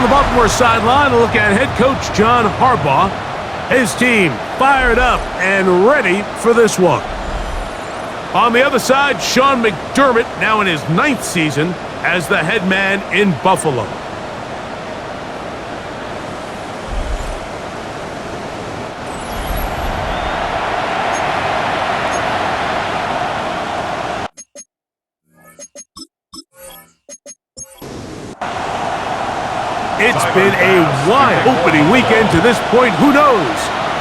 On the Baltimore sideline, a look at head coach John Harbaugh. His team fired up and ready for this one. On the other side, Sean McDermott, now in his 9th season as the head man in Buffalo. It's been a wide opening weekend to this point. Who knows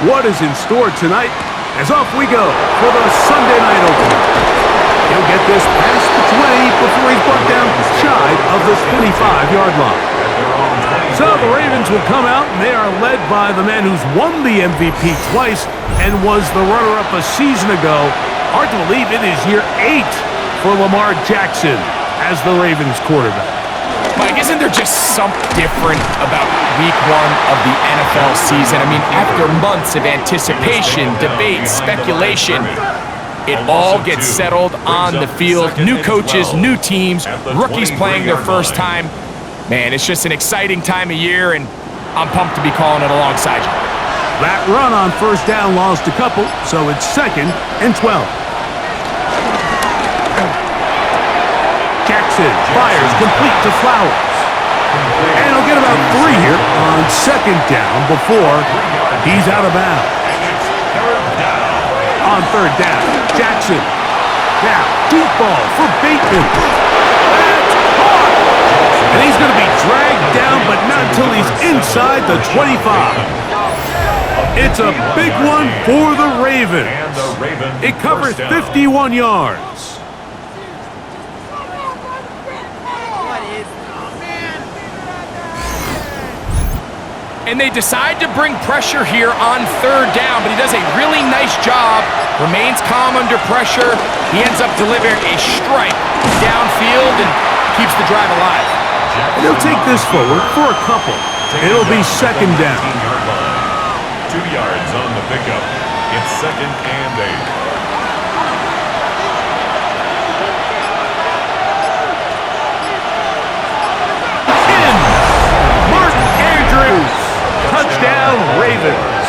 what is in store tonight? As off we go for the Sunday night opener. He'll get this past the 20 before he's brought down shy of the 25-yard line. So the Ravens will come out, and they are led by the man who's won the MVP twice and was the runner-up a season ago. Hard to believe it is year 8 for Lamar Jackson as the Ravens quarterback. Mike, isn't there just something different about week 1 of the NFL season? I mean, after months of anticipation, debate, speculation, it all gets settled on the field. New coaches, new teams, rookies playing their first time. Man, it's just an exciting time of year, and I'm pumped to be calling it alongside you. That run on first down lost a couple, so it's 2nd and 12. Jackson fires complete to Flowers. And he'll get about 3 here on 2nd down before he's out of bounds. On 3rd down, Jackson. Now, deep ball for Bateman. That's caught! And he's going to be dragged down, but not until he's inside the 25. It's a big one for the Ravens. It covers 51 yards. And they decide to bring pressure here on 3rd down, but he does a really nice job, remains calm under pressure. He ends up delivering a strike downfield and keeps the drive alive. And he'll take this forward for a couple. It'll be 2nd down. 2 yards on the pickup. It's 2nd and 8. Touchdown, Ravens.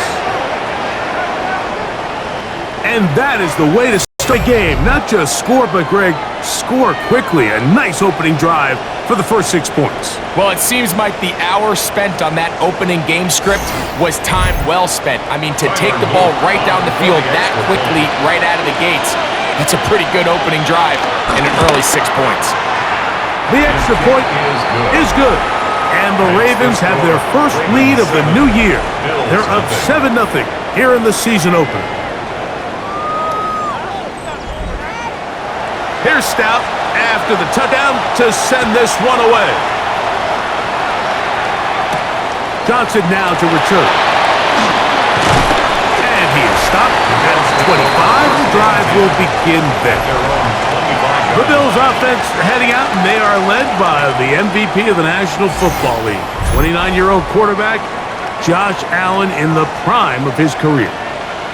And that is the way to start a game. Not just score, but, Greg, score quickly. A nice opening drive for the first 6 points. Well, it seems like the hour spent on that opening game script was time well spent. I mean, to take the ball right down the field that quickly, right out of the gates, that's a pretty good opening drive and an early 6 points. The extra point is good. And the Ravens have their first lead of the new year. They're up 7-0 here in the season opener. Here's Stout after the touchdown to send this one away. Johnson now to return. And he is stopped. That's 25. The drive will begin there. The Bills offense heading out, and they are led by the MVP of the National Football League, 29-year-old quarterback Josh Allen in the prime of his career.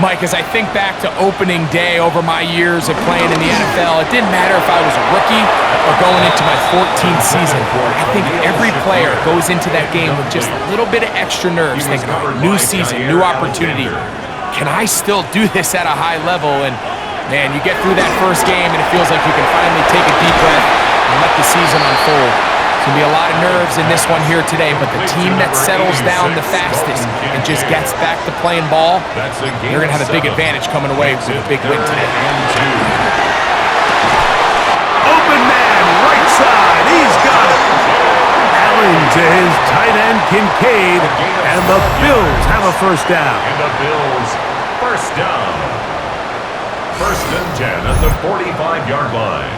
Mike, as I think back to opening day over my years of playing in the NFL, it didn't matter if I was a rookie or going into my 14th season. I think every player goes into that game with just a little bit of extra nerves, thinking, oh, new season, new opportunity. Can I still do this at a high level? And man, you get through that first game and it feels like you can finally take a deep breath and let the season unfold. It's going to be a lot of nerves in this one here today, but the team that settles down the fastest and just gets back to playing ball, they're going to have a big advantage coming away with a big win today. Open man, right side, he's got it. Allen to his tight end, Kincaid, and the Bills have a first down. And the Bills, first down. 1st and 10 at the 45-yard line.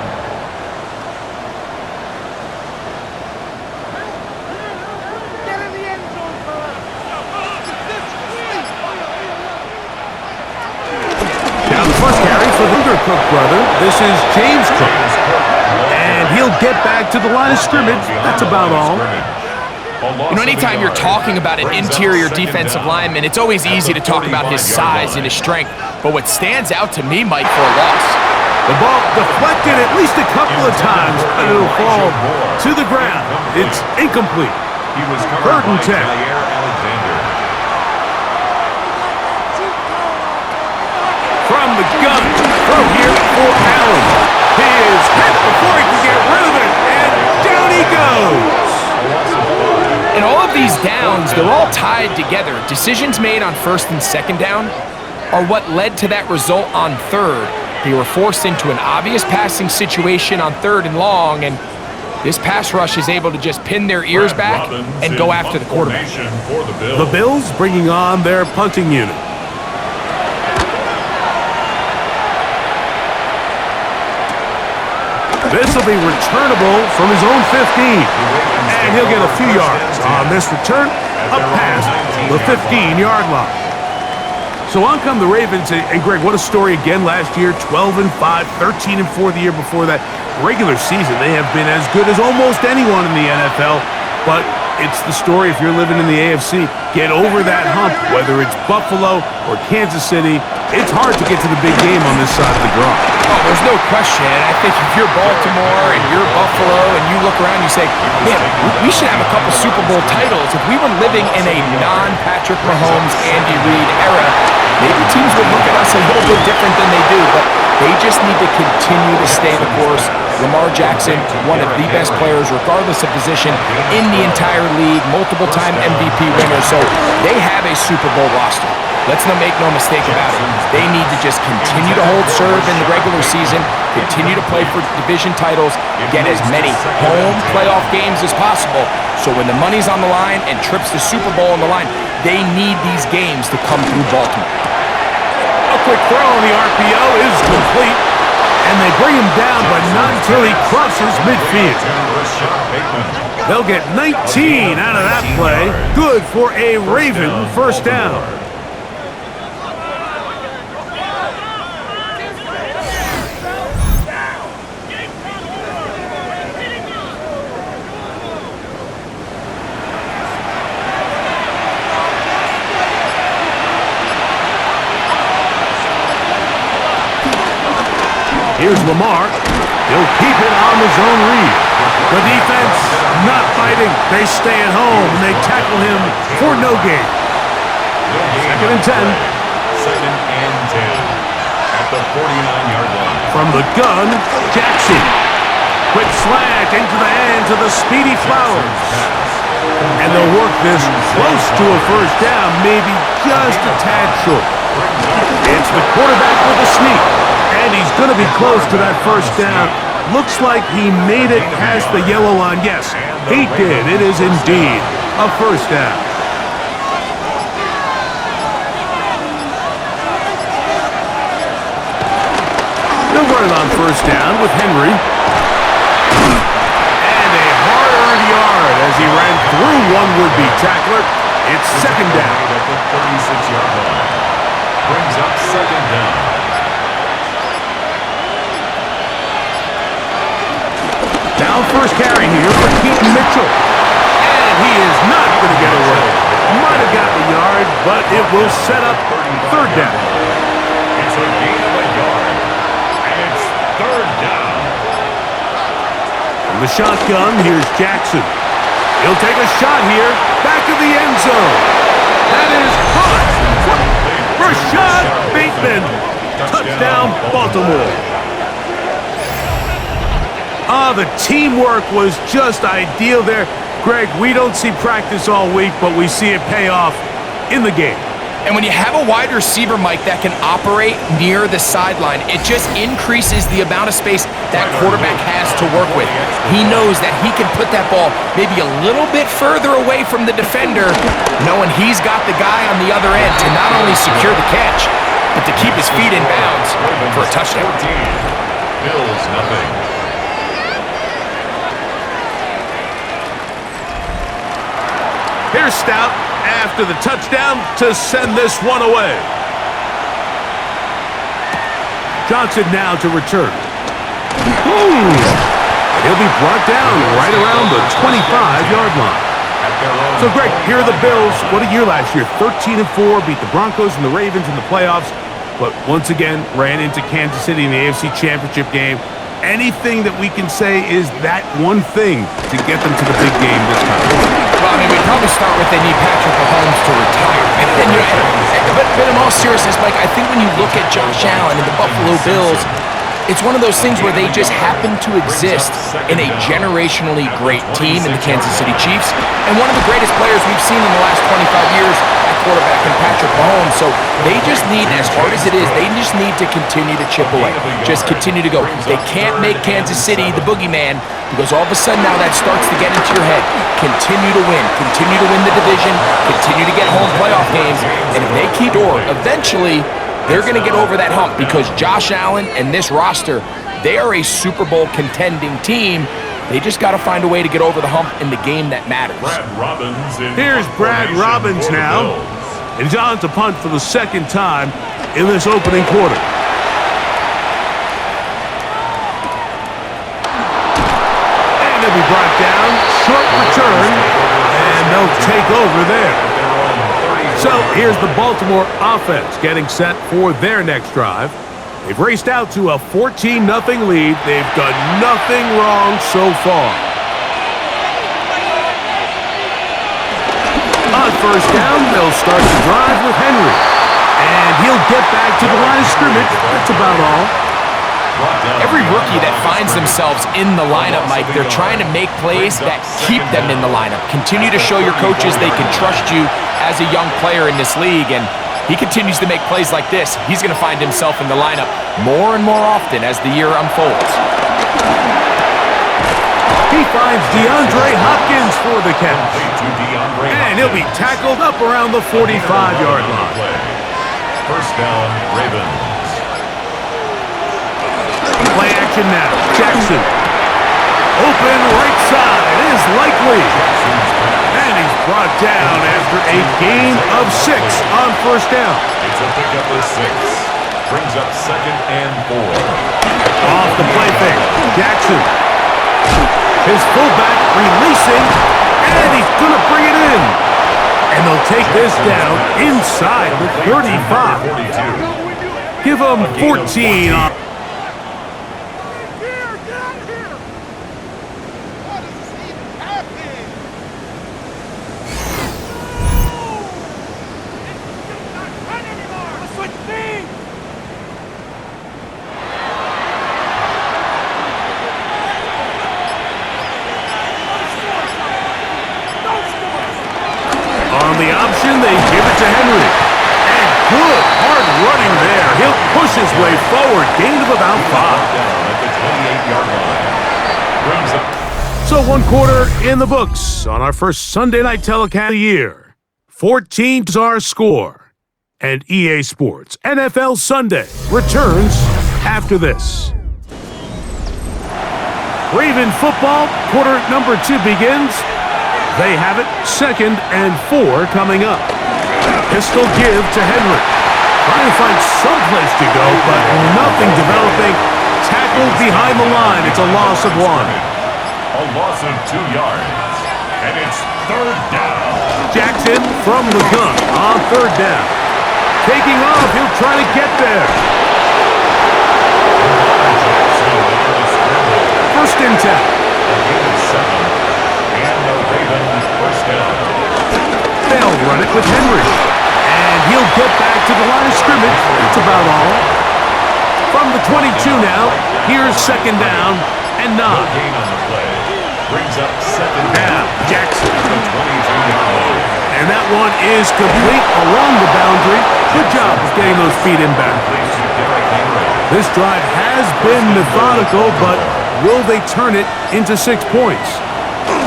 Now the first carry for the Cook brother. This is James Cook. And he'll get back to the line of scrimmage. That's about all. You know, anytime you're talking about an interior defensive lineman, it's always easy to talk about his size and his strength. But what stands out to me, Mike, for a loss, the ball deflected at least a couple of times, and it'll fall to the ground. It's incomplete. He was Third covered and by 10. Jair Alexander. From the gun, throw here for Allen. He is hit before he can get rid of it, and down he goes. In all of these downs, they're all tied together. Decisions made on first and second down are what led to that result on third. They were forced into an obvious passing situation on third and long, and this pass rush is able to just pin their ears back and go after the quarterback. For the Bills. The Bills bringing on their punting unit. This will be returnable from his own 15. And he'll get a few yards on this return, up past the 15-yard line. So on come the Ravens, and Greg, what a story again last year, 12-5, 13-4 the year before that. Regular season, they have been as good as almost anyone in the NFL, but it's the story if you're living in the AFC. Get over that hump, whether it's Buffalo or Kansas City. It's hard to get to the big game on this side of the draw. Oh, there's no question. And I think if you're Baltimore and you're Buffalo and you look around and you say, man, we should have a couple Super Bowl titles. If we were living in a non-Patrick Mahomes, Andy Reid era, maybe teams would look at us a little bit different than they do, but they just need to continue to stay the course. Lamar Jackson, one of the best players, regardless of position, in the entire league, multiple-time MVP winner, so they have a Super Bowl roster. Let's make no mistake about it. They need to just continue to hold serve in the regular season, continue to play for division titles, get as many home playoff games as possible, so when the money's on the line and trips to Super Bowl on the line, they need these games to come through Baltimore. A quick throw on the RPO is complete, and they bring him down, but not until he crosses midfield. They'll get 19 out of that play. Good for a Raven first down. Here's Lamar. He'll keep it on the zone read. The defense not fighting. They stay at home, and they tackle him for no gain. Second and 10. Second and 10 at the 49-yard line. From the gun, Jackson. Quick slant into the hands of the speedy Flowers. And they'll work this close to a first down, maybe just a tad short. It's the quarterback with a sneak. And he's going to be close to that first down. Looks like he made it past the yellow line. Yes, he did. It is indeed a first down. They'll run it on first down with Henry. And a hard-earned yard as he ran through one would-be tackler. It's second down. At the 36-yard line. Brings up second down. Now first carry here for Keaton Mitchell. And he is not going to get away. Might have got the yard, but it will set up third down. It's a gain of a yard. And it's third down. From the shotgun, here's Jackson. He'll take a shot here. Back of the end zone. That is caught. Rashad Bateman. Touchdown, Baltimore. The teamwork was just ideal there. Greg, we don't see practice all week, but we see it pay off in the game. And when you have a wide receiver, Mike, that can operate near the sideline, it just increases the amount of space that quarterback has to work with. He knows that he can put that ball maybe a little bit further away from the defender, knowing he's got the guy on the other end to not only secure the catch, but to keep his feet in bounds for a touchdown. Bills nothing. Here's Stout after the touchdown to send this one away. Johnson now to return. Ooh. He'll be brought down right around the 25-yard line. So, Greg, here are the Bills. What a year last year. 13-4, beat the Broncos and the Ravens in the playoffs, but once again ran into Kansas City in the AFC Championship game. Anything that we can say is that one thing to get them to the big game this time? Well, I mean, we'd probably start with they need Patrick Mahomes to retire. But in all seriousness, Mike, I think when you look at Josh Allen and the Buffalo Bills, it's one of those things where they just happen to exist in a generationally great team in the Kansas City Chiefs, and one of the greatest players we've seen in the last 25 years at quarterback in Patrick Mahomes. So they just need, as hard as it is, they just need to continue to chip away. Just continue to go. They can't make Kansas City the boogeyman, because all of a sudden now that starts to get into your head. Continue to win. Continue to win the division. Continue to get home playoff games. And if they keep door, eventually they're going to get over that hump, because Josh Allen and this roster, they are a Super Bowl contending team. They just got to find a way to get over the hump in the game that matters. Here's Brad Robbins now. And he's on to punt for the second time in this opening quarter. And they'll be brought down. Short return. And they'll take over there. So here's the Baltimore offense getting set for their next drive. They've raced out to a 14-0 lead. They've done nothing wrong so far. On first down, they'll start the drive with Henry. And he'll get back to the line of scrimmage. That's about all. Every rookie that finds themselves in the lineup, Mike, they're trying to make plays that keep them in the lineup. Continue to show your coaches they can trust you as a young player in this league, and he continues to make plays like this. He's going to find himself in the lineup more and more often as the year unfolds. He finds DeAndre Hopkins for the catch. And he'll be tackled up around the 45-yard line. First down, Ravens. Play action now. Jackson. Open right side is likely. And he's brought down after a gain of 6 on first down. It's a pickup of 6. Brings up 2nd and 4. Off the play fake. Jackson. His fullback releasing. And he's going to bring it in. And they'll take this down inside the 35. Give them 14 on. The option, they give it to Henry. And good, hard running there. He'll push his way forward. Gain of about 5. So 1 quarter in the books on our first Sunday night telecast of the year. 14 is our score. And EA Sports NFL Sunday returns after this. Raven football, quarter number 2 begins. They have it, 2nd and 4 coming up. Pistol give to Henry. Trying to find some place to go, but nothing developing. Tackled behind the line. It's a loss of 1. A loss of 2 yards. And it's 3rd down. Jackson from the gun on 3rd down. Taking off, he'll try to get there. 1st and 10. They'll run it with Henry. And he'll get back to the line of scrimmage. That's about all. From the 22 now, here's 2nd down and 9. Gain on the play. Brings up 2nd down. Jackson. And that one is complete along the boundary. Good job of getting those feet in back. This drive has been methodical, but will they turn it into 6 points?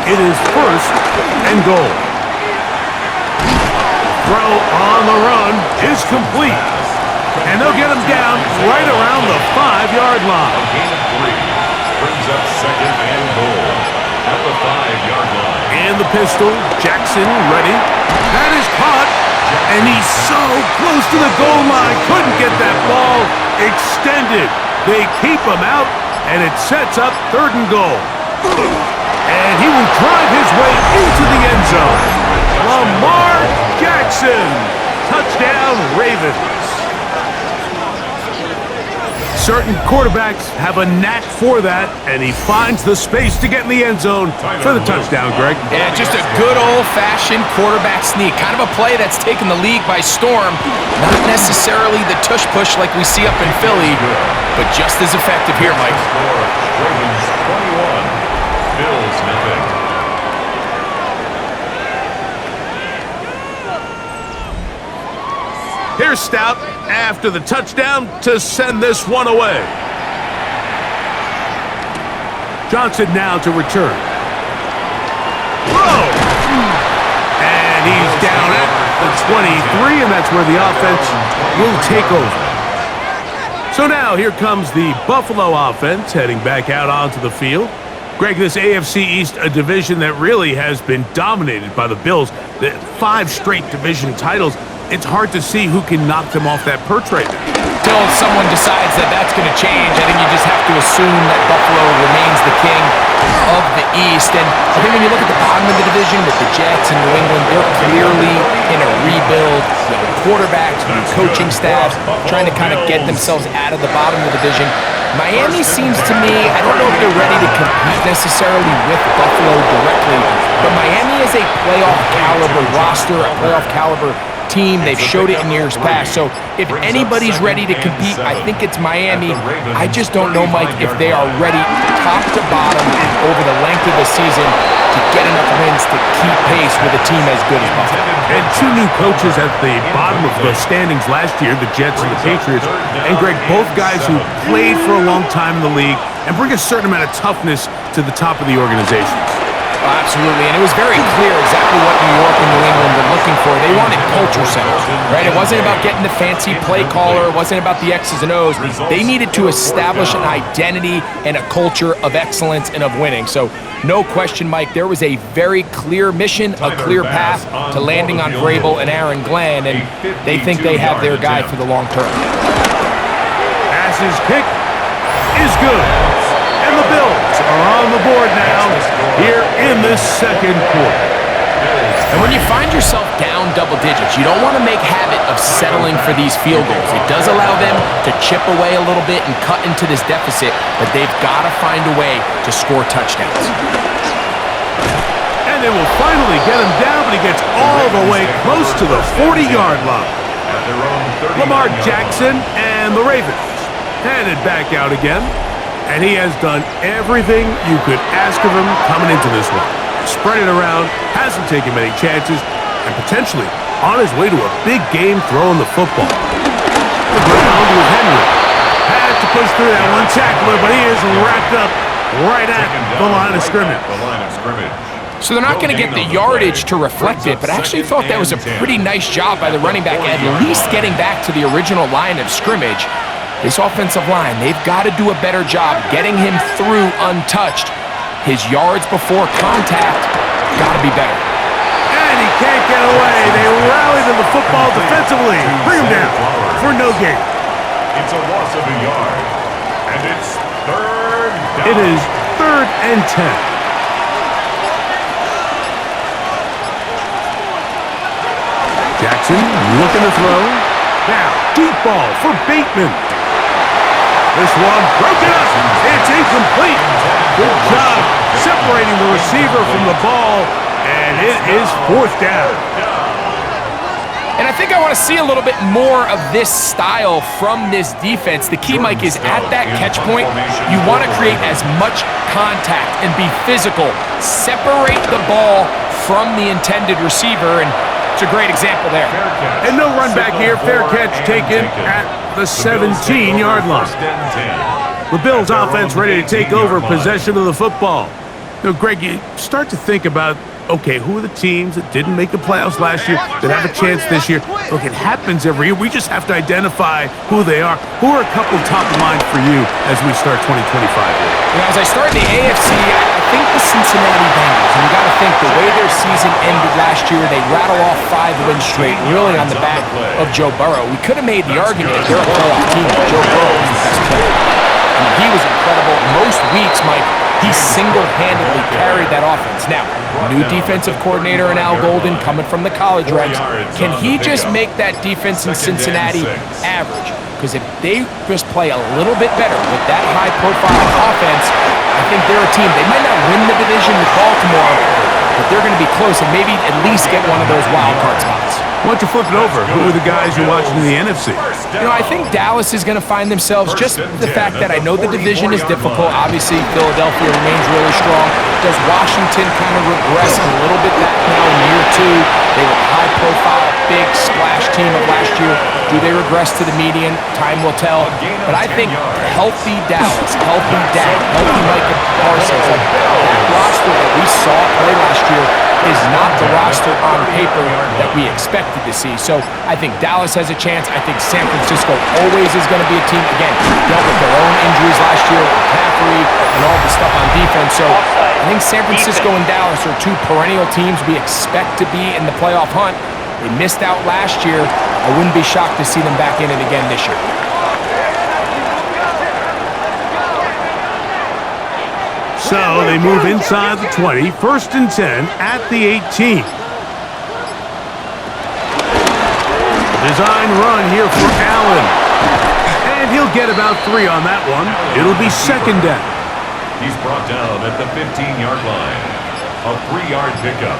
It is 1st and goal. Throw on the run is complete. And they'll get him down right around the 5-yard line. A gain of 3. Brings up 2nd and goal at the 5-yard line. And the pistol, Jackson ready. That is caught. And he's so close to the goal line. Couldn't get that ball extended. They keep him out, and it sets up 3rd and goal. And he will drive his way into the end zone. Lamar Jackson. Touchdown, Ravens. Certain quarterbacks have a knack for that, and he finds the space to get in the end zone for the touchdown, Greg. Yeah, just a good old-fashioned quarterback sneak. Kind of a play that's taken the league by storm. Not necessarily the tush-push like we see up in Philly, but just as effective here, Mike. Ravens 21, Bills nothing. Here's Stout after the touchdown to send this one away. Johnson now to return. Whoa! And he's down at the 23, and that's where the offense will take over. So now here comes the Buffalo offense heading back out onto the field. Greg, this AFC East, a division that really has been dominated by the Bills. The 5 straight division titles. It's hard to see who can knock them off that perch right now. Until someone decides that that's going to change, I think you just have to assume that Buffalo remains the king of the East. And I think when you look at the bottom of the division with the Jets and New England, they're clearly in a rebuild. Young quarterbacks, new coaching staffs, trying to kind of get themselves out of the bottom of the division. Miami seems to me, I don't know if they're ready to compete necessarily with Buffalo directly, but Miami is a playoff caliber roster, a playoff caliber team. They've showed it in years past. So if anybody's ready to compete, I think it's Miami. I just don't know, Mike, if they are ready top to bottom over the length of the season to get enough wins to keep pace with a team as good as Buffalo. And 2 new coaches at the bottom of the standings last year, the Jets and the Patriots. And Greg, both guys who played for a long time in the league and bring a certain amount of toughness to the top of the organization. Absolutely, and it was very clear exactly what New York and New England were looking for. They wanted culture centers, right? It wasn't about getting the fancy play caller. It wasn't about the X's and O's. They needed to establish an identity and a culture of excellence and of winning. So no question, Mike, there was a very clear mission, a clear path to landing on Vrabel and Aaron Glenn, and they think they have their guy for the long term. Pass's kick is good. And the Bills are on the board now here in this second quarter. And when you find yourself down double digits, you don't want to make habit of settling for these field goals. It does allow them to chip away a little bit and cut into this deficit, but they've got to find a way to score touchdowns. And they will finally get him down, but he gets all the way close to the 40-yard line. Lamar Jackson and the Ravens headed back out again. And he has done everything you could ask of him coming into this one. Spread it around, hasn't taken many chances, and potentially on his way to a big game throwing the football. The ground with Henry. Had to push through that one tackler, but he is wrapped up right at the line of scrimmage. So they're not going to get the yardage to reflect it, but I actually thought that was a pretty nice job by the running back, at least getting back to the original line of scrimmage. This offensive line, they've got to do a better job getting him through untouched. His yards before contact got to be better. And he can't get away. They rally to the football defensively. Bring him down for no gain. It's a loss of a yard, and it's third down. It is 3rd and 10. Jackson looking to throw. Now, deep ball for Bateman. This one broken up. It's incomplete. Good job separating the receiver from the ball, and it is 4th down. And I think I want to see a little bit more of this style from this defense. The key, Mike, is at that catch point, you want to create as much contact and be physical. Separate the ball from the intended receiver, and it's a great example there. And no run back here. Fair catch taken at the 17-yard line. The Bills offense ready to take over possession of the football. You know, Greg, you start to think about, okay, who are the teams that didn't make the playoffs last year that have a chance this year? Look, it happens every year. We just have to identify who they are. Who are a couple top of mind for you as we start 2025 here? You know, as I start in the AFC, I think the Cincinnati Bengals. And you got to think the way their season ended last year, they rattle off 5 wins straight, really on the back of Joe Burrow. We could have made the argument that they're a playoff team, but Joe Burrow is the best player. mean, he was incredible. Most weeks, Mike, he single-handedly carried that offense. Now, new defensive coordinator in Al Golden coming from the college ranks. Can he just make that defense in Cincinnati average? Because if they just play a little bit better with that high-profile offense, I think they're a team. They might not win the division with Baltimore, but they're going to be close and maybe at least get one of those wild card spots. Why don't you flip it over? Who are the guys you're watching in the NFC? You know, I think Dallas is going to find themselves just the fact that I know the division is difficult. Obviously, Philadelphia remains really strong. Does Washington kind of regress a little bit now in year two? They were a high-profile, big splash team of last year. Do they regress to the median? Time will tell. But I think healthy Dallas, healthy Dak, healthy Micah Parsons, that roster that we saw play last year is not the roster on paper that we expected to see. So I think Dallas has a chance. I think San Francisco always is going to be a team, again, dealt with their own injuries last year, McCaffrey and all the stuff on defense. So I think San Francisco and Dallas are two perennial teams we expect to be in the playoff hunt. They missed out last year. I wouldn't be shocked to see them back in it again this year. So they move inside the 20, 1st and 10 at the 18. Design run here for Allen. And he'll get about 3 on that one. It'll be 2nd down. He's brought down at the 15-yard line. A 3-yard pickup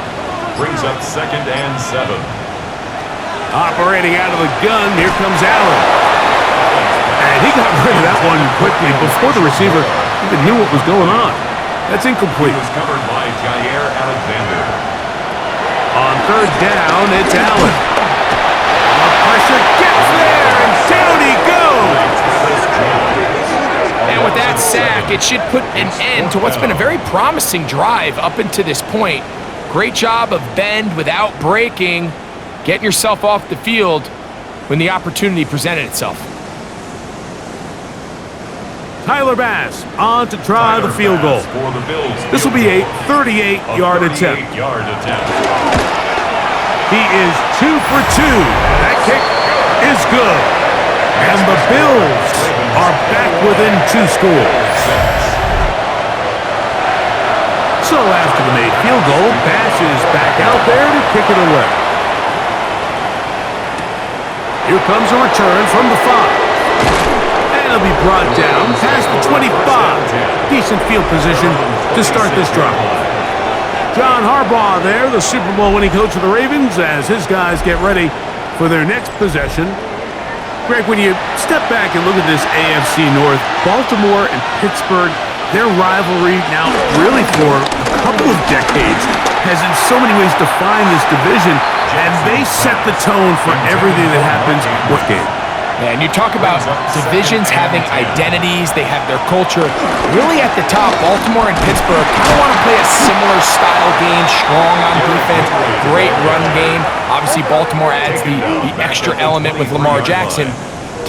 brings up 2nd and 7. Operating out of the gun, here comes Allen. And he got rid of that one quickly before the receiver even knew what was going on. That's incomplete. He was covered by Jair Alexander. On 3rd down, it's Allen. The pressure gets there, and down he goes. And with that sack, it should put an end to what's been a very promising drive up until this point. Great job of bend without breaking, getting yourself off the field when the opportunity presented itself. Tyler Bass on to try the field goal. This will be a 38-yard attempt. He is 2 for 2. That kick is good. And the Bills are back within 2 scores. So after the made field goal, Bass is back out there to kick it away. Here comes a return from the 5. He'll be brought down past the 25. Decent field position to start this drive. John Harbaugh there, the Super Bowl winning coach of the Ravens, as his guys get ready for their next possession. Greg, when you step back and look at this AFC North, Baltimore and Pittsburgh, their rivalry now really for a couple of decades has in so many ways defined this division, and they set the tone for everything that happens with game. And you talk about divisions having identities, they have their culture. Really at the top, Baltimore and Pittsburgh kind of want to play a similar style game, strong on defense, great run game. Obviously, Baltimore adds the extra element with Lamar Jackson.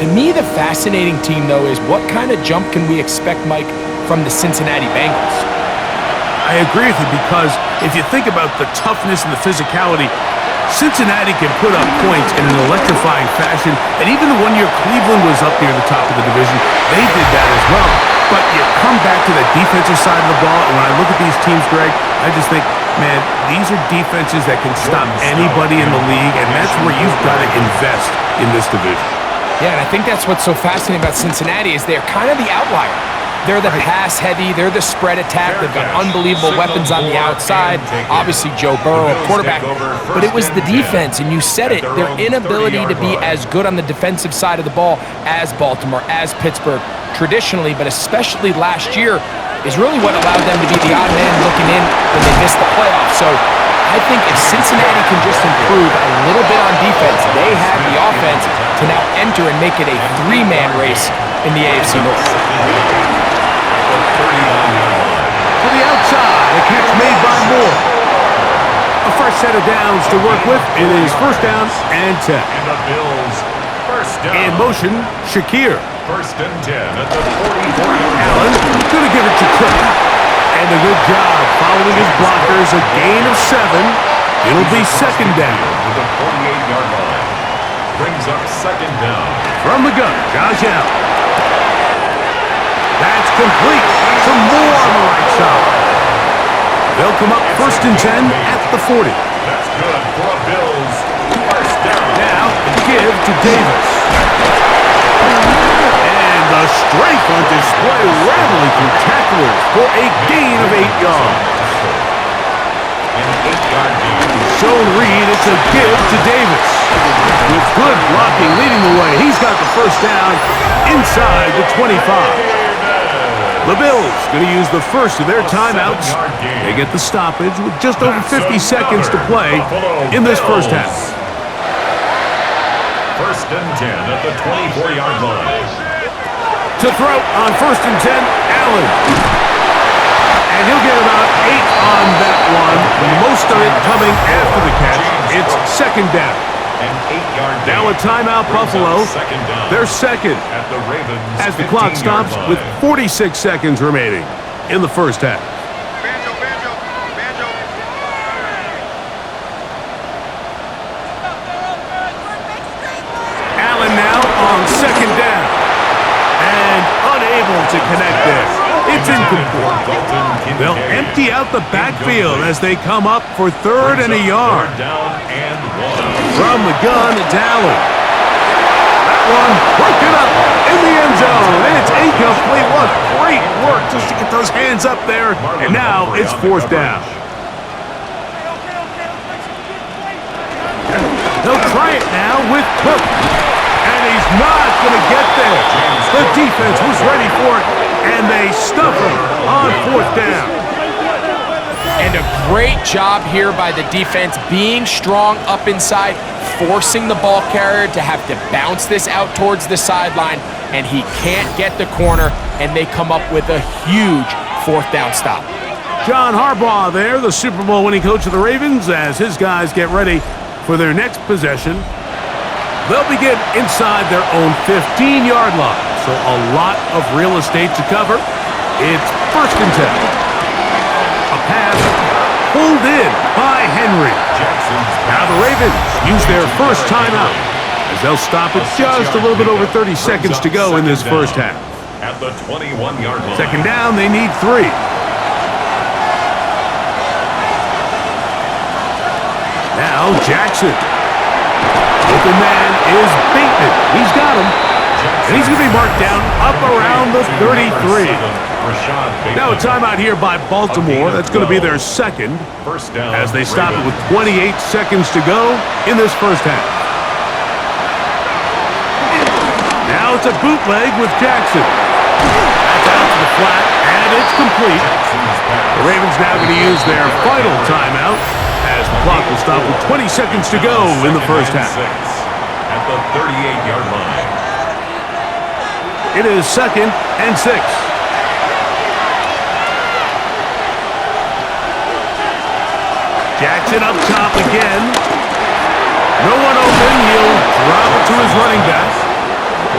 To me, the fascinating team, though, is what kind of jump can we expect, Mike, from the Cincinnati Bengals? I agree with you, because if you think about the toughness and the physicality, Cincinnati can put up points in an electrifying fashion, and even the 1 year Cleveland was up near the top of the division, they did that as well. But you come back to the defensive side of the ball, and when I look at these teams, Greg, I just think, man, these are defenses that can stop anybody in the league, and that's where you've got to invest in this division. Yeah, and I think that's what's so fascinating about Cincinnati is they're kind of the outlier. They're the pass-heavy, they're the spread attack. They've got unbelievable weapons on the outside. Obviously, Joe Burrow, a quarterback. But it was the defense, and you said it, their inability to be as good on the defensive side of the ball as Baltimore, as Pittsburgh, traditionally, but especially last year, is really what allowed them to be the odd man looking in when they missed the playoffs. So I think if Cincinnati can just improve a little bit on defense, they have the offense to now enter and make it a 3-man race in the AFC North. To the outside, a catch made by Moore. A fresh set of downs to work with. It is 1st down and 10. And the Bills, 1st down. In motion, Shakir. 1st and 10 at the 44-yard line. Allen gonna give it to Cook. And a good job following his blockers. A gain of 7. It'll be 2nd down. To the 48-yard line. Brings up 2nd down. From the gun, Josh Allen. That's complete. Some more on the right side. They'll come up 1st and 10 at the 40. That's good for a Bills first down. Now, give to Davis. And the strength on display, rattling through tacklers for a gain of 8 yards. An 8-yard gain. Shown Reed, it's a give to Davis. With good blocking leading the way, he's got the first down inside the 25. The Bills going to use the first of their timeouts. They get the stoppage with just over 50 seconds to play in this first half. 1st and 10 at the 24-yard line. To throw on 1st and 10, Allen. And he'll get about 8 on that one. Most of it coming after the catch. It's 2nd down. An 8-yard gain. Now a timeout, Buffalo. They're second At the Ravens' as the clock 15-yard stops line. with 46 seconds remaining in the first half. Allen now on 2nd down. And unable to connect there. It's incomplete. They'll empty out the backfield as they come up for 3rd and a yard. 3rd down and 1. From the gun, it's Allen. That one broken up in the end zone. And it's incomplete. What great work just to get those hands up there. And now it's 4th down. They'll try it now with Cook. And he's not going to get there. The defense was ready for it. And they stuff him on 4th down. And a great job here by the defense, being strong up inside, forcing the ball carrier to have to bounce this out towards the sideline, and he can't get the corner, and they come up with a huge 4th down stop. John Harbaugh there, the Super Bowl winning coach of the Ravens, as his guys get ready for their next possession. They'll begin inside their own 15-yard line, so a lot of real estate to cover. It's 1st and 10. A pass pulled in by Henry. Now the Ravens use their first timeout as they'll stop it just a little bit over 30 seconds to go in this first half. At the 21-yard line. 2nd down, they need 3. Now Jackson. Open man is Bateman. He's got him. And he's going to be marked down up around the 33. Now a timeout here by Baltimore. That's going to be their 2nd as they stop it with 28 seconds to go in this first half. Now it's a bootleg with Jackson. That's out to the flat, and it's complete. The Ravens now going to use their final timeout as the clock will stop with 20 seconds to go in the first half. At the 38-yard line. It is 2nd and 6. Jackson up top again. No one open. He'll drop it to his running back.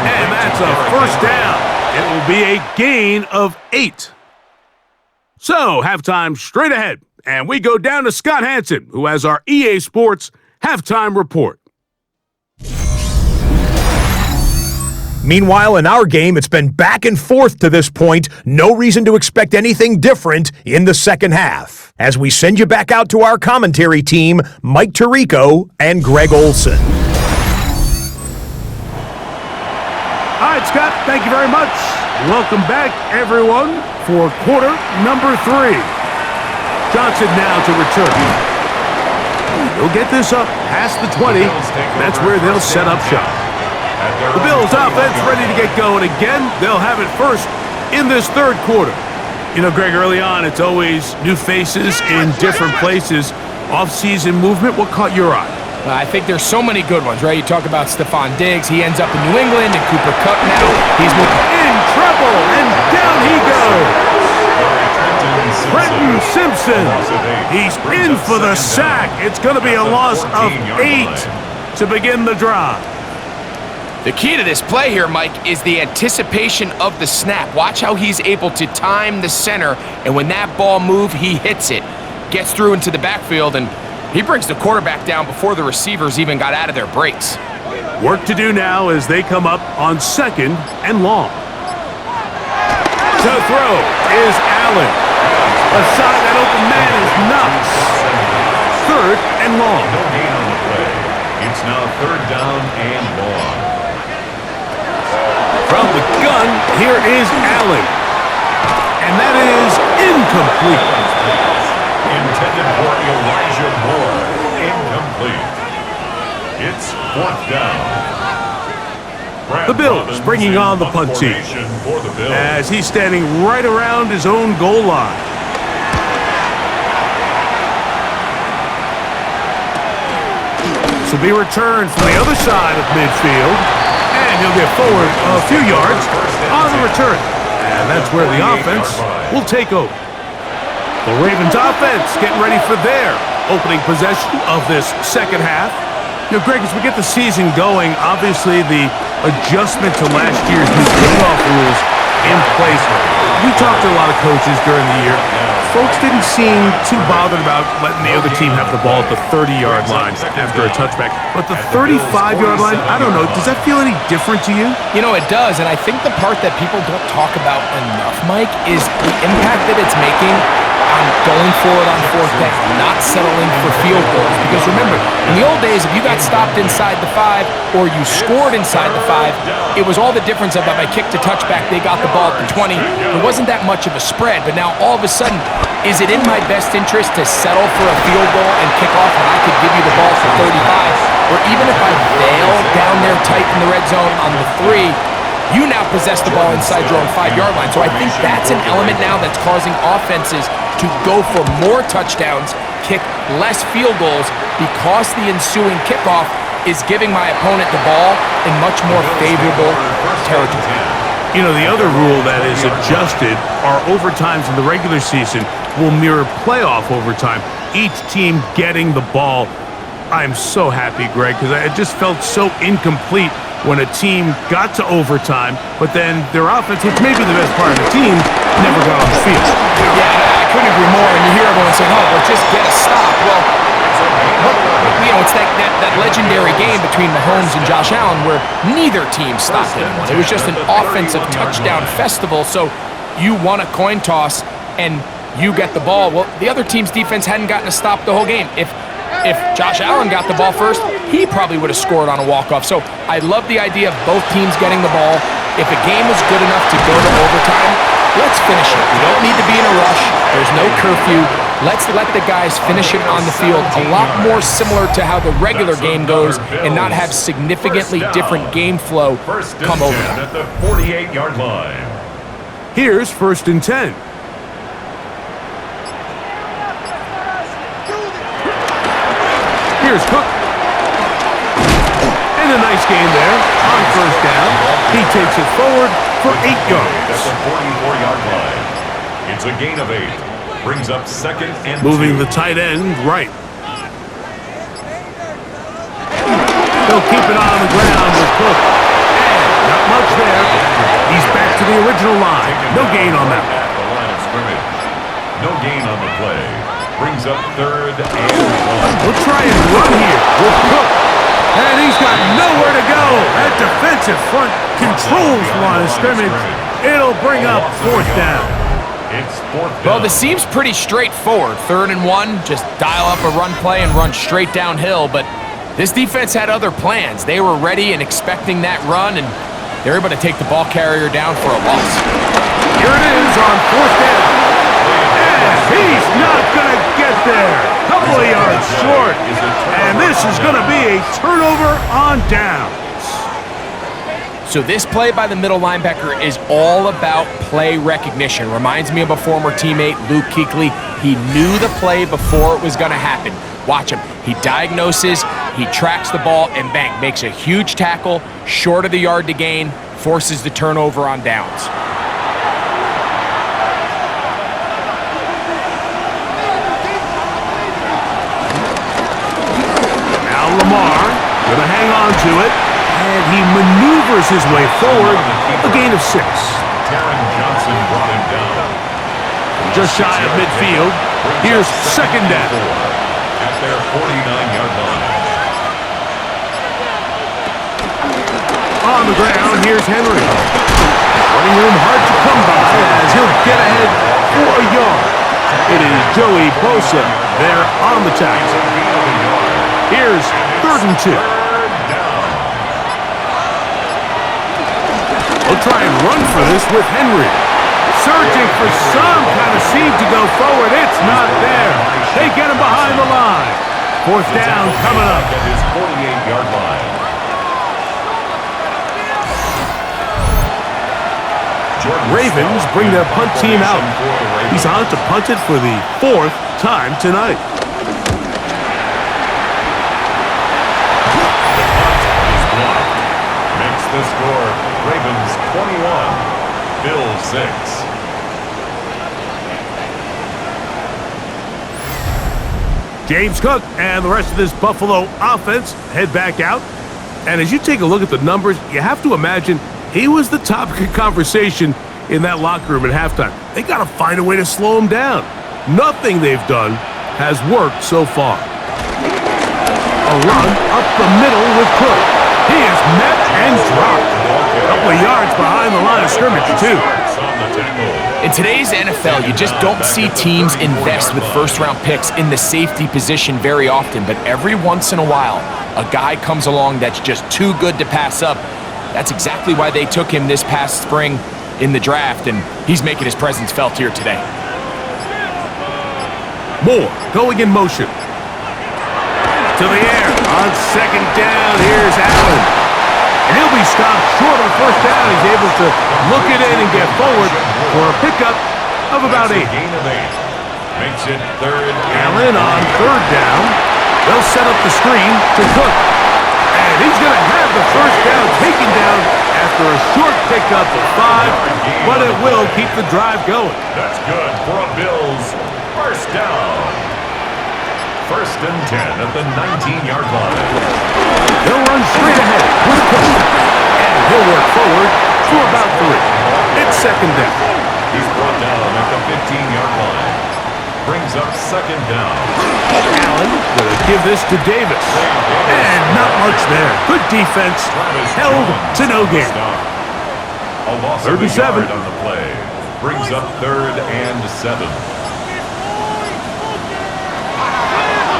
And that's a 1st down. It will be a gain of 8. So, halftime straight ahead. And we go down to Scott Hansen, who has our EA Sports halftime report. Meanwhile, in our game, it's been back and forth to this point. No reason to expect anything different in the second half. As we send you back out to our commentary team, Mike Tirico and Greg Olson. All right, Scott, thank you very much. Welcome back, everyone, for quarter number 3. Johnson now to return. He'll get this up past the 20. That's where they'll set up shop. The Bills offense ready to get going again. They'll have it first in this 3rd quarter. You know, Greg, early on, it's always new faces in different places. Off-season movement, what caught your eye? I think there's so many good ones, right? You talk about Stephon Diggs. He ends up in New England, and Cooper Kupp now. He's in trouble, and down he goes. Trenton Simpson. He's in for the sack. It's going to be a loss of 8 to begin the drive. The key to this play here, Mike, is the anticipation of the snap. Watch how he's able to time the center, and when that ball moves, he hits it, gets through into the backfield, and he brings the quarterback down before the receivers even got out of their breaks. Work to do now as they come up on 2nd and long. To throw is Allen. Aside that open man is Knox. 3rd and long. No gain on the play. It's now 3rd down and long. From the gun, here is Allen. And that is incomplete. Intended for Elijah Moore. Incomplete. It's 4th down. The Bills bringing on the punt team as he's standing right around his own goal line. This will be returned from the other side of midfield, and he'll get forward a few yards on the return. And that's where the offense will take over. The Ravens offense getting ready for their opening possession of this second half. You know, Greg, as we get the season going, obviously the adjustment to last year's new kickoff rules in place. We talked to a lot of coaches during the year. Folks didn't seem too bothered about letting the other team have the ball at the 30-yard line after a touchback. But the 35-yard line, I don't know, does that feel any different to you? You know, it does, and I think the part that people don't talk about enough, Mike, is the impact that it's making on going forward on 4th down, not settling for field goals. Because remember, in the old days, if you got stopped inside the 5 or you scored inside the 5, it was all the difference of if I kicked a touchback, they got the ball at the 20. It wasn't that much of a spread, but now all of a sudden, is it in my best interest to settle for a field goal and kick off when I could give you the ball for 35? Or even if I bail down there tight in the red zone on the 3, you now possess the ball inside your own 5-yard line. So I think that's an element now that's causing offenses to go for more touchdowns, kick less field goals, because the ensuing kickoff is giving my opponent the ball in much more favorable territory. You know, the other rule that is adjusted are overtimes in the regular season will mirror playoff overtime, each team getting the ball. I'm so happy, Greg, because it just felt so incomplete when a team got to overtime, but then their offense, which may be the best part of the team, never got on the field. Yeah, I couldn't agree more. And you hear everyone saying, oh, well, just get a stop. Well, you know, it's that legendary game between Mahomes and Josh Allen where neither team stopped anyone. It was just an offensive touchdown festival. So you won a coin toss and you get the ball. Well, the other team's defense hadn't gotten a stop the whole game. If Josh Allen got the ball first, he probably would have scored on a walk-off. So I love the idea of both teams getting the ball. If a game is good enough to go to overtime, let's finish it. We don't need to be in a rush. There's no curfew. Let's let the guys finish it on the field. A lot more similar to how the regular game goes and not have significantly different game flow come over. At the 48-yard line. Here's 1st and 10. Here's Cook. And a nice gain there on 1st down. He takes it forward for 8 yards. At the 44-yard line. It's a gain of 8. Brings up 2nd and 2. Moving the tight end right. They'll keep it on the ground with Cook. And not much there. He's back to the original line. No gain on that. At the line of scrimmage. No gain on the play. Brings up 3rd and 1. We'll try and run here with Cook. And he's got nowhere to go. That defensive front controls the line of scrimmage. It'll bring up 4th down. It's 4th down. Well, this seems pretty straightforward. 3rd and 1, just dial up a run play and run straight downhill. But this defense had other plans. They were ready and expecting that run, and they're able to take the ball carrier down for a loss. Here it is on 4th down. And he's not going to get there. Couple of yards short. And this is going to be a turnover on downs. So this play by the middle linebacker is all about play recognition. Reminds me of a former teammate, Luke Kuechly. He knew the play before it was going to happen. Watch him. He diagnoses, he tracks the ball, and bang, makes a huge tackle, short of the yard to gain, forces the turnover on downs. Now Lamar going to hang on to it. And he maneuvers his way forward, a gain of 6. Taron Johnson brought him down. Just shy of midfield. Here's 2nd down. At their 49-yard line. On the ground, here's Henry. Running room hard to come by as he'll get ahead for a yard. It is Joey Bosa there on the tackle. Here's 3rd and 2. They'll try and run for this with Henry. Searching for some kind of seam to go forward. It's not there. They get him behind the line. 4th down coming up. At his 48-yard line. Ravens bring their punt team out. He's on to punt it for the 4th time tonight. Makes the score Ravens 21, Bills 6. James Cook and the rest of this Buffalo offense head back out. And as you take a look at the numbers, you have to imagine he was the topic of conversation in that locker room at halftime. They got to find a way to slow him down. Nothing they've done has worked so far. A run up the middle with Cook. He is met and dropped. A couple of yards behind the line of scrimmage, too. In today's NFL, you just don't see teams invest with first-round picks in the safety position very often, but every once in a while, a guy comes along that's just too good to pass up. That's exactly why they took him this past spring in the draft, and he's making his presence felt here today. Moore going in motion. To the air on 2nd down. Here's Allen. And he'll be stopped short of 1st down. He's able to look it in and get forward for a pickup of about 8. Gain of 8. Makes it 3rd. Allen on 3rd down. They'll set up the screen to Cook. And he's going to have the 1st down taken down after a short pickup of 5, but it will keep the drive going. That's good for a Bills 1st down. 1st and 10 at the 19-yard line. He'll run straight ahead with Cook. And he'll work forward to about 3. It's 2nd down. He's brought down at the 15-yard line. Brings up 2nd down. Allen will give this to Davis. And not much there. Good defense. Held to no gain. A loss 3rd and 7 on the play. Brings up 3rd and 7.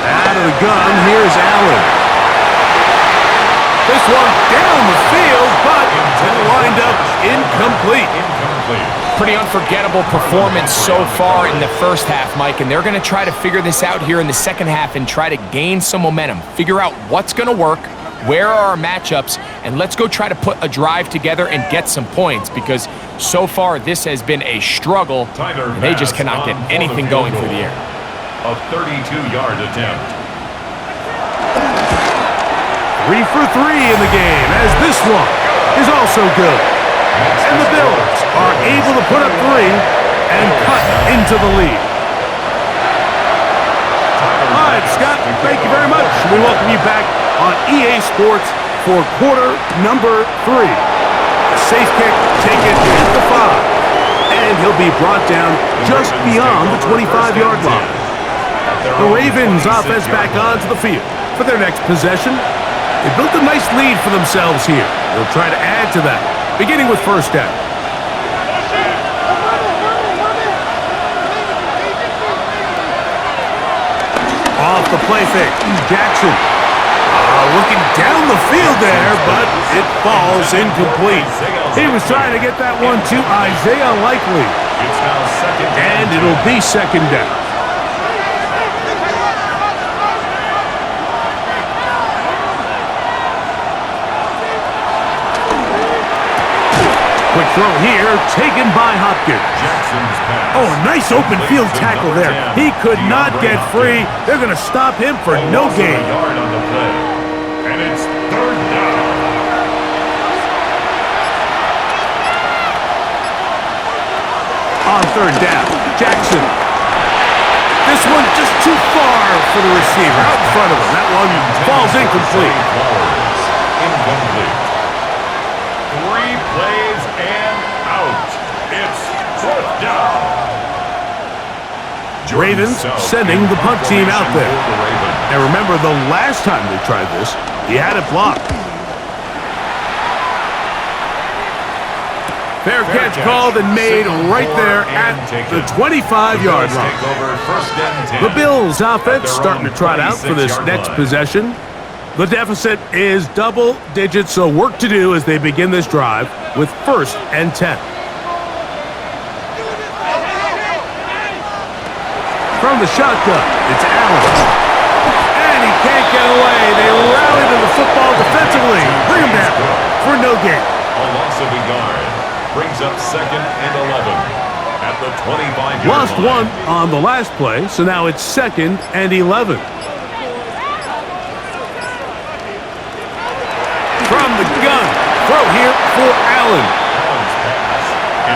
Out of the gun, here's Allen. This one down the field, but it'll wind up incomplete. Pretty unforgettable performance so far in the first half, Mike, and they're going to try to figure this out here in the second half and try to gain some momentum, figure out what's going to work, where are our matchups, and let's go try to put a drive together and get some points, because so far this has been a struggle, and they just cannot get anything going through the air. A 32-yard attempt. 3 for 3 in the game, as this one is also good. And the Bills are able to put up 3 and cut into the lead. All right, Scott, thank you very much. We welcome you back on EA Sports for quarter number 3. A safe kick taken at the 5. And he'll be brought down just beyond the 25-yard line. The Ravens offense back onto the field for their next possession. They built a nice lead for themselves here. They'll try to add to that, beginning with 1st down. Off the play fake, Jackson. Looking down the field there, but it falls incomplete. He was trying to get that one to Isaiah Likely. It's now 2nd down. And it'll be 2nd down. Quick throw here, taken by Hopkins. Jackson's pass. Oh, nice open field tackle there. He could not get free. They're going to stop him for no gain. Yard on the play. And it's 3rd down. On 3rd down, Jackson. This one just too far for the receiver. Out in front of him. That one falls incomplete. Incomplete. 3 plays and out. It's 4th down. Ravens sending the punt team out there. And remember, the last time they tried this, he had it blocked. Fair catch called and made right there at the 25-yard line. The Bills offense starting to trot out for this next possession. The deficit is double digits, so work to do as they begin this drive with 1st and 10. From the shotgun, it's Allen. And he can't get away. They rally to the football defensively. Bring him down for no gain. A loss of a yard. Brings up 2nd and 11 at the 25-yard line. Lost one on the last play, so now it's 2nd and 11. From the gun, throw here for Allen.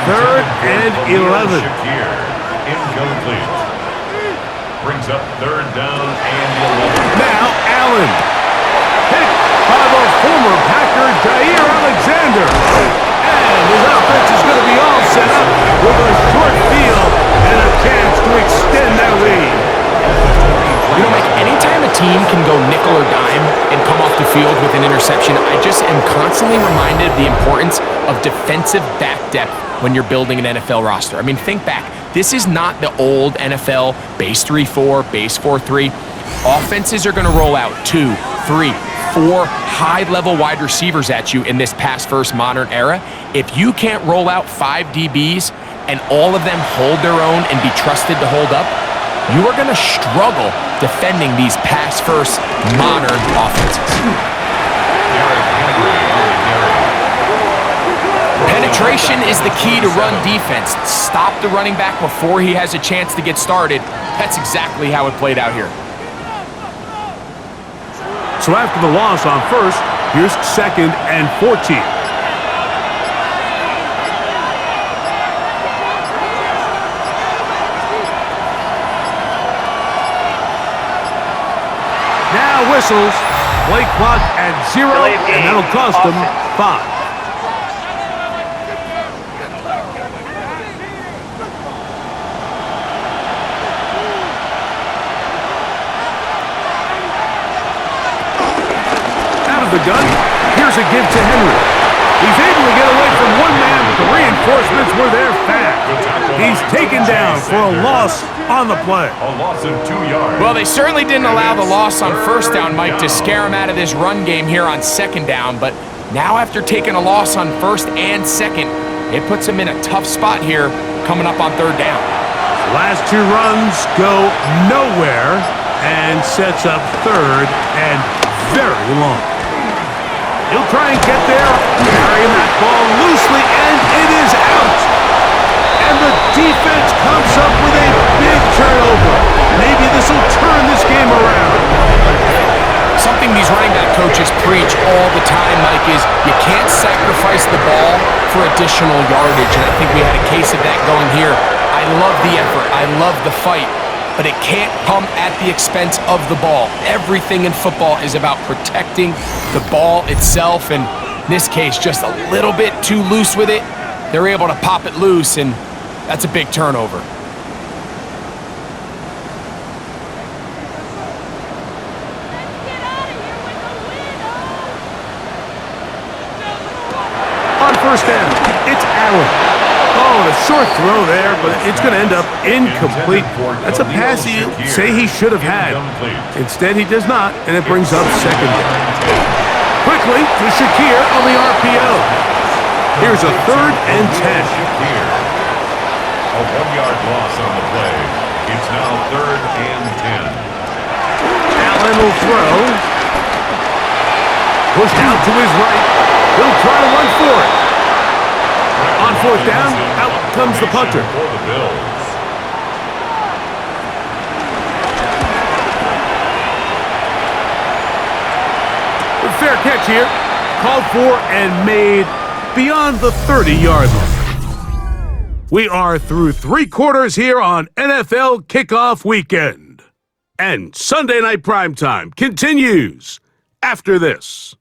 3rd and 11. Incomplete. Brings up 3rd down and 11. Now Allen. Hit by the former Packer, Jair Alexander. And his offense is going to be all set up with a short field and a chance to extend that lead. You know, Mike, anytime a team can go nickel or dime and come off the field with an interception, I just am constantly reminded of the importance of defensive back depth when you're building an NFL roster. I mean, think back. This is not the old NFL base 3-4, base 4-3. Offenses are going to roll out 2, 3, 4 high-level wide receivers at you in this pass-first modern era. If you can't roll out 5 DBs and all of them hold their own and be trusted to hold up, you are going to struggle defending these pass-first modern offenses. Penetration is the key to run defense. Stop the running back before he has a chance to get started. That's exactly how it played out here. So after the loss on 1st, here's 2nd and 14. Now whistles. Play clock at 0, and that'll cost them 5. The gun. Here's a give to Henry. He's able to get away from one man, but the reinforcements were there fast. He's taken down for a loss on the play. A loss of 2 yards. Well, they certainly didn't allow the loss on 1st down, Mike, to scare him out of this run game here on 2nd down. But now after taking a loss on 1st and 2nd, it puts him in a tough spot here coming up on 3rd down. The last 2 runs go nowhere and sets up 3rd and very long. He'll try and get there, carrying that ball loosely, and it is out. And the defense comes up with a big turnover. Maybe this will turn this game around. Something these running back coaches preach all the time, Mike, is you can't sacrifice the ball for additional yardage, and I think we had a case of that going here. I love the effort. I love the fight. But it can't come at the expense of the ball. Everything in football is about protecting the ball itself, and in this case, just a little bit too loose with it. They're able to pop it loose, and that's a big turnover. On 1st down, it's Allen. Oh, a short throw there, but it's going to end up incomplete. That's a pass you say he should have had. Instead, he does not, and it brings up 2nd down. Quickly to Shakir on the RPO. Here's a 3rd and 10. A 1-yard loss on the play. It's now 3rd and 10. Allen will throw. Pushed out to his right. He'll try to run for it. On 4th down, out comes the punter. For the Bills. Fair catch here. Called for and made beyond the 30-yard line. We are through 3 quarters here on NFL Kickoff Weekend. And Sunday Night Primetime continues after this.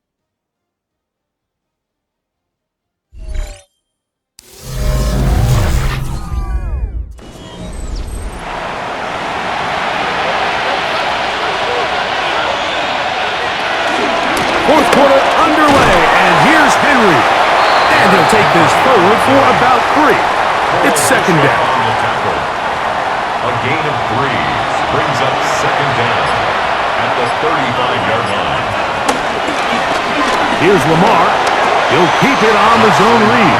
Fourth quarter underway, and here's Henry. And he'll They'll take this forward for about 3. It's second down. On the tackle. A gain of 3 brings up second down at the 35-yard line. Here's Lamar. He'll keep it on the zone read.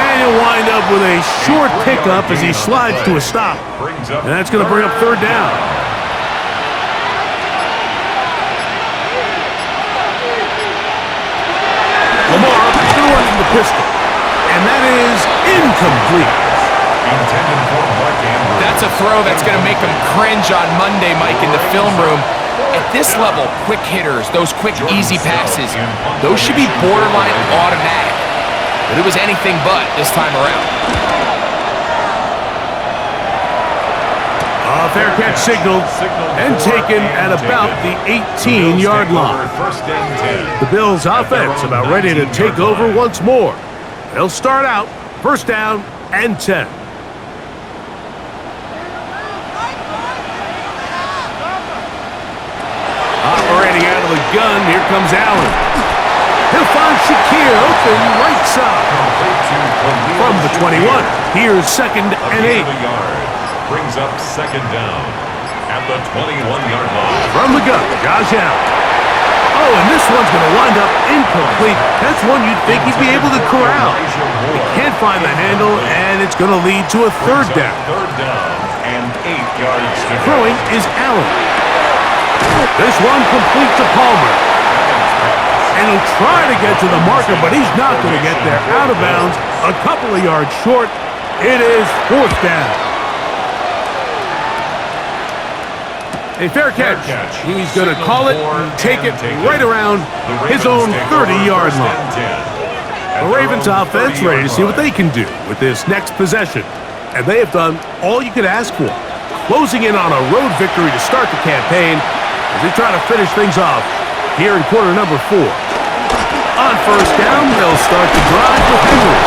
And he'll wind up with a short pickup as he slides to a stop. And that's going to bring up third down. Lamar going to run from the pistol. And that is incomplete. That's a throw that's going to make him cringe on Monday, Mike, in the film room. At this level, quick hitters, those quick, easy passes, those should be borderline automatic. But it was anything but this time around. A fair catch signaled and taken at about the 18-yard line. The Bills' offense about ready to take over once more. They'll start out first down and 10. Operating out of the gun, here comes Allen. He'll find Shakir open right side. From the 21, here's second and 8. Brings up second down at the 21-yard line. From the gun, Josh Allen. Oh, and this one's going to wind up incomplete. That's one you'd think he'd be able to corral. He can't find the handle, and it's going to lead to a third down. Third down and 8 yards to go. Throwing is Allen. This one complete to Palmer. And he'll try to get to the marker, but he's not going to get there. Out of bounds, a couple of yards short. It is fourth down. A fair catch. He's going to call it and take it right around his own 30-yard line. The Ravens offense ready to see what they can do with this next possession. And they have done all you could ask for. Closing in on a road victory to start the campaign as they try to finish things off here in quarter number 4. On first down, they'll start the drive with Henry.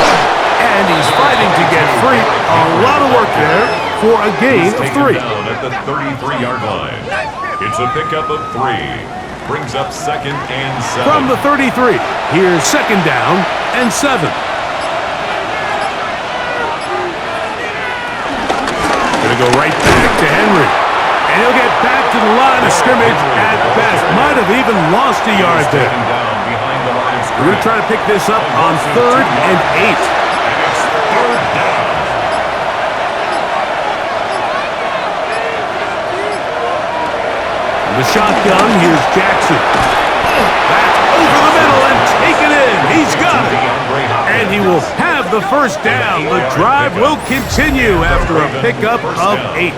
And he's fighting to get free. A lot of work there for a gain of 3. Down at the 33-yard line. It's a pickup of 3. Brings up second and 7. From the 33, here's second down and 7. Gonna go right back to Henry. And he'll get back to the line of scrimmage at best. Might have even lost a yard there. We're gonna try to pick this up on third and 8. The shotgun, here's Jackson. That's over the middle and taken in. He's got it. And he will have the first down. The drive will continue after a pickup of 8.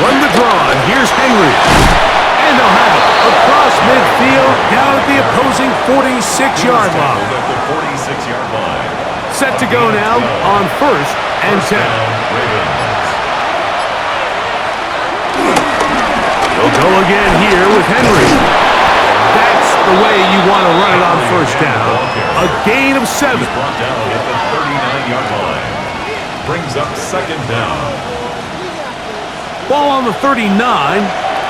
Run the draw, and here's Henry. And they'll have it across midfield down at the opposing 46-yard line. Set to go now on first and 10. They'll go again here with Henry. That's the way you want to run it on first down. A gain of 7. Brought down at the 39-yard line. Brings up second down. Ball on the 39.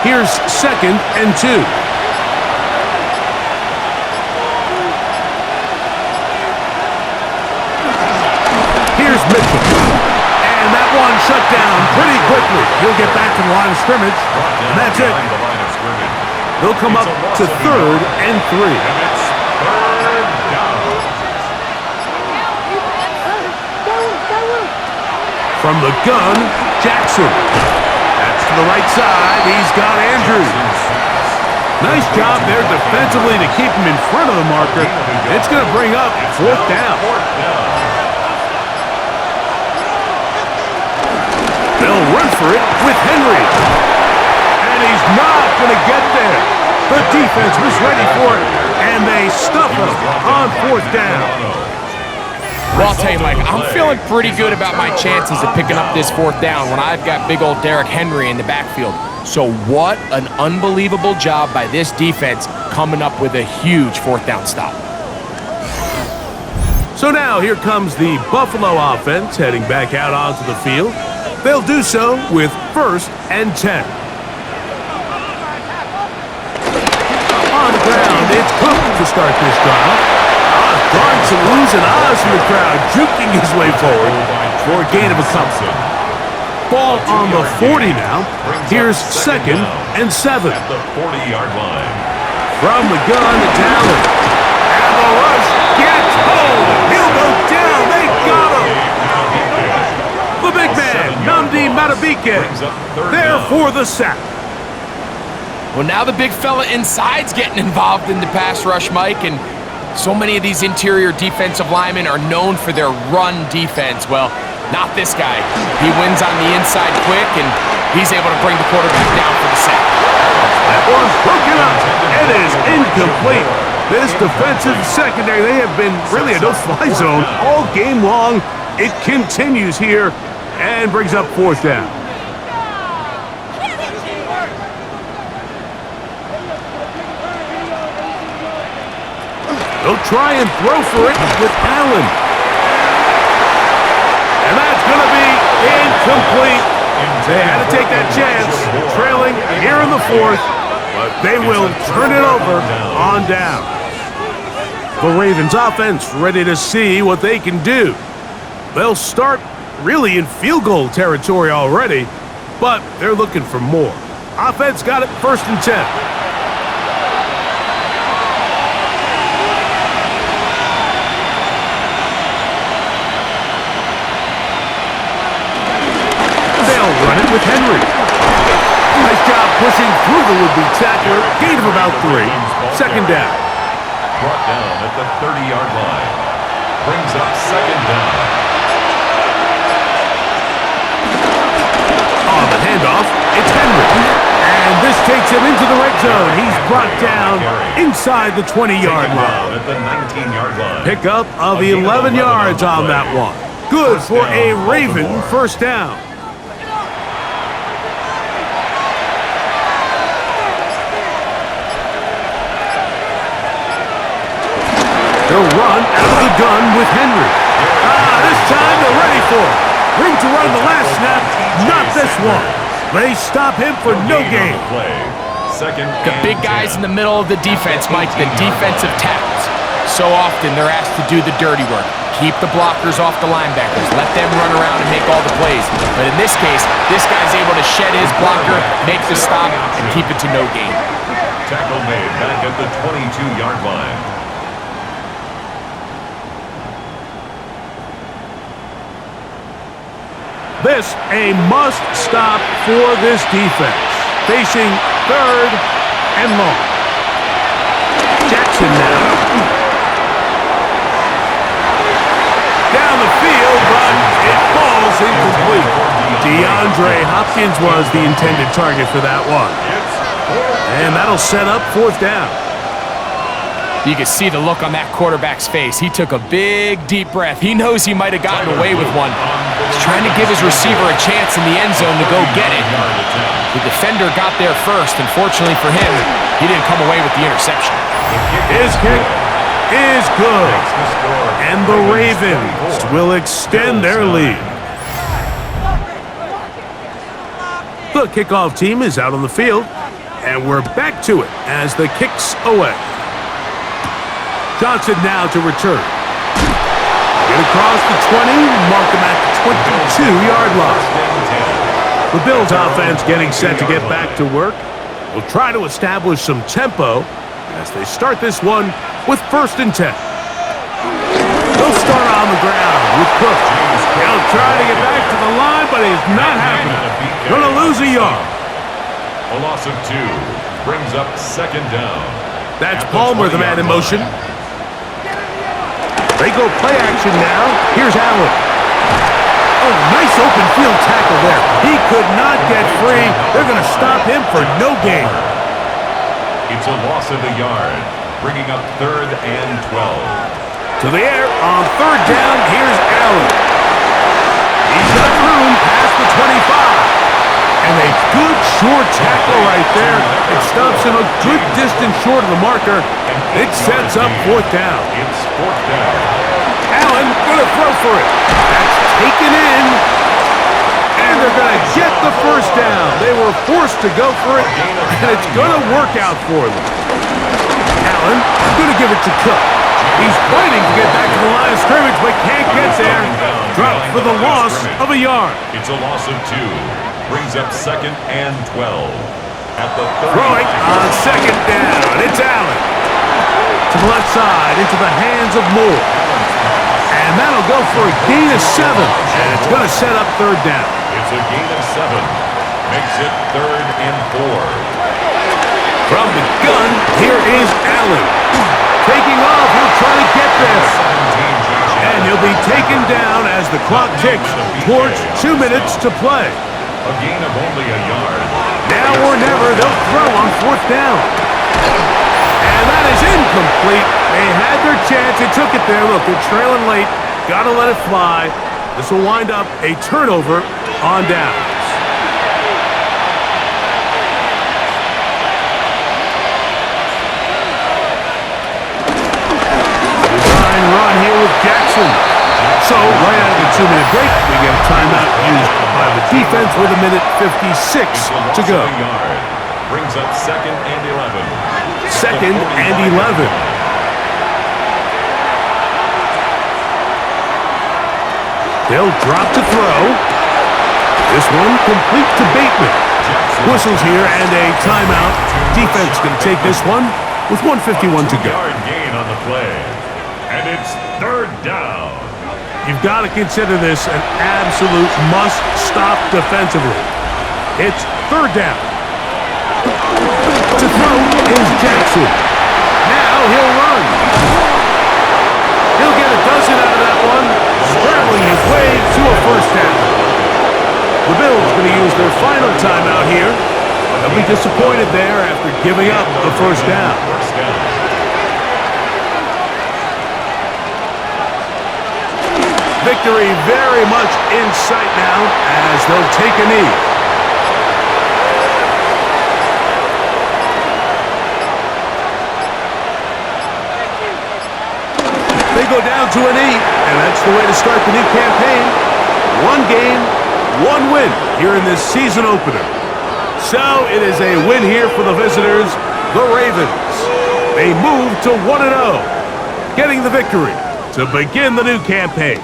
Here's second and 2. Here's Mitchell. And that one shut down pretty quickly. He'll get back to the line of scrimmage. And that's it. They'll come up to third and 3. From the gun, Jackson. To the right side, he's got Andrews. Nice job there defensively to keep him in front of the marker. It's going to bring up fourth down. They'll run for it with Henry. And he's not going to get there. The defense was ready for it, and they stuff him on fourth down. Well, I'll tell you, Mike, I'm feeling pretty good about my chances of picking up this fourth down when I've got big old Derrick Henry in the backfield. So what an unbelievable job by this defense coming up with a huge fourth down stop. So now here comes the Buffalo offense heading back out onto the field. They'll do so with 1st and 10. On the ground, it's Cook to start this drive. Drawing some oohs and ahs from the crowd, juking his way forward for a gain of a couple. Ball on the 40 now. Here's 2nd and 7. At the 40-yard line. From the gun, it's Allen. And the rush gets home. He'll go down. They got him. The big man, Nnamdi Madubuike, there for the sack. Well, now the big fella inside's getting involved in the pass rush, Mike, and so many of these interior defensive linemen are known for their run defense. Well, not this guy. He wins on the inside quick, and he's able to bring the quarterback down for the sack. That one's broken up. It is incomplete. This defensive secondary, they have been really a no-fly zone all game long. It continues here and brings up 4th down. They'll try and throw for it with Allen. And that's going to be incomplete. They had to take that chance, trailing here in the 4th, but they will turn it over on down. The Ravens offense ready to see what they can do. They'll start really in field goal territory already, but they're looking for more. Offense got it 1st and 10. Run it with Henry. Nice job pushing through the would-be tackler. Gain of about 3. 2nd down. Brought down at the 30-yard line. Brings up 2nd down. On the handoff, it's Henry. And this takes him into the red zone. He's brought down inside the 20-yard line. At the 19-yard line. Pickup of 11 yards on that one. Good for a Raven 1st down. They'll run out of the gun with Henry. This time they're ready for it. Room to run the last snap, not this one. They stop him for no gain. The big guys in the middle of the defense, Mike, the defensive tackles. So often they're asked to do the dirty work. Keep the blockers off the linebackers. Let them run around and make all the plays. But in this case, this guy's able to shed his blocker, make the stop, and keep it to no gain. Tackle made back at the 22-yard line. This a must-stop for this defense. Facing 3rd and long. Jackson now. Down the field, but it falls incomplete. DeAndre Hopkins was the intended target for that one. And that'll set up 4th down. You can see the look on that quarterback's face. He took a big, deep breath. He knows he might have gotten away with one. He's trying to give his receiver a chance in the end zone to go get it. The defender got there first, and fortunately for him, he didn't come away with the interception. His kick is good. And the Ravens will extend their lead. The kickoff team is out on the field, and we're back to it as the kick's away. Johnson now to return. Get across the 20, mark him at the 22-yard line. The Bills offense getting set to get back to work. Will try to establish some tempo as they start this one with 1st and 10. They'll start on the ground with Cook. He'll try to get back to the line, but it's not happening. Gonna lose a yard. A loss of 2 brings up 2nd down. That's Palmer, the man in motion. They go play action now. Here's Allen. Oh, nice open field tackle there. He could not get free. They're going to stop him for no gain. It's a loss of a yard, bringing up 3rd and 12. To the air on 3rd down. Here's Allen. He's got room past the 25. And a good short tackle right there. It stops him a good distance short of the marker. It sets up 4th down. It's 4th down. Allen Allen gonna throw for it. That's taken in. And they're gonna get the first down. They were forced to go for it, and it's gonna work out for them. Allen gonna give it to Cook. He's fighting to get back to the line of scrimmage, but can't get there. Dropped for the loss of a yard. It's a loss of 2. Brings up 2nd and 12. At the 30. Throwing on 2nd down. It's Allen. To the left side, into the hands of Moore. And that'll go for a gain of 7. And it's going to set up 3rd down. It's a gain of 7. Makes it 3rd and 4. From the gun, here is Allen. Taking off, he'll try to get there. And he'll be taken down as the clock ticks towards 2 minutes to play. A gain of only a yard. Now or never, they'll throw on 4th down. And that is incomplete. They had their chance. They took it there. Look, they're trailing late. Got to let it fly. This will wind up a turnover on downs. Design run here with Jackson. So, right out of the 2-minute break, we get a timeout used by the defense with 1:56 to go. Brings up 2nd and 11. 2nd and 11. They'll drop to throw. This one complete to Bateman. Whistles here and a timeout. Defense going to take this one with 1:51 to go. Yard gain on the play. And it's 3rd down. You've got to consider this an absolute must-stop defensively. It's 3rd down. To throw is Jackson. Now he'll run. He'll get a dozen out of that one, scrambling his way to a 1st down. The Bills going to use their final timeout here. They'll be disappointed there after giving up the 1st down. Victory very much in sight now as they'll take a knee. They go down to a knee, and that's the way to start the new campaign. 1 game, 1 win here in this season opener. So it is a win here for the visitors, the Ravens. They move to 1-0, getting the victory to begin the new campaign.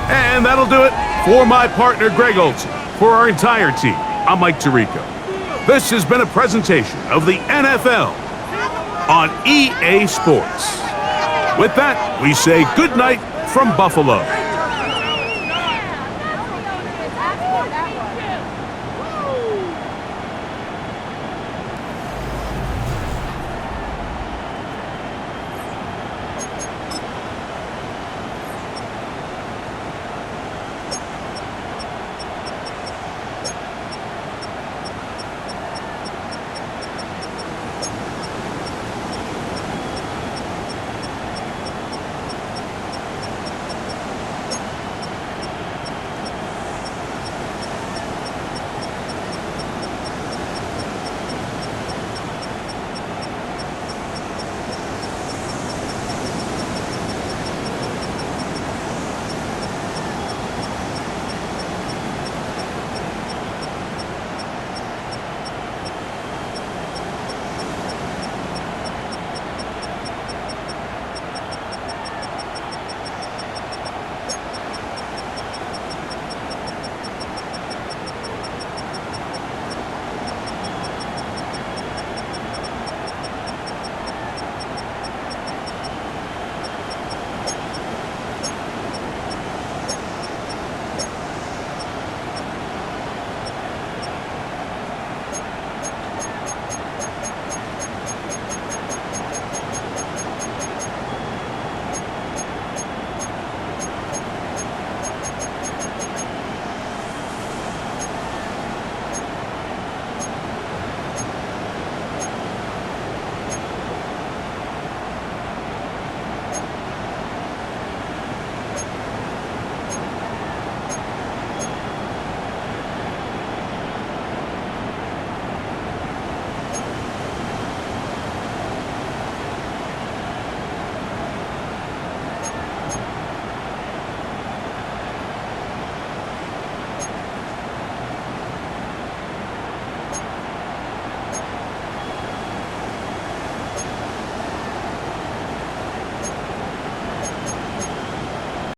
And that'll do it for my partner, Greg Olson. For our entire team, I'm Mike Tirico. This has been a presentation of the NFL on EA Sports. With that, we say good night from Buffalo.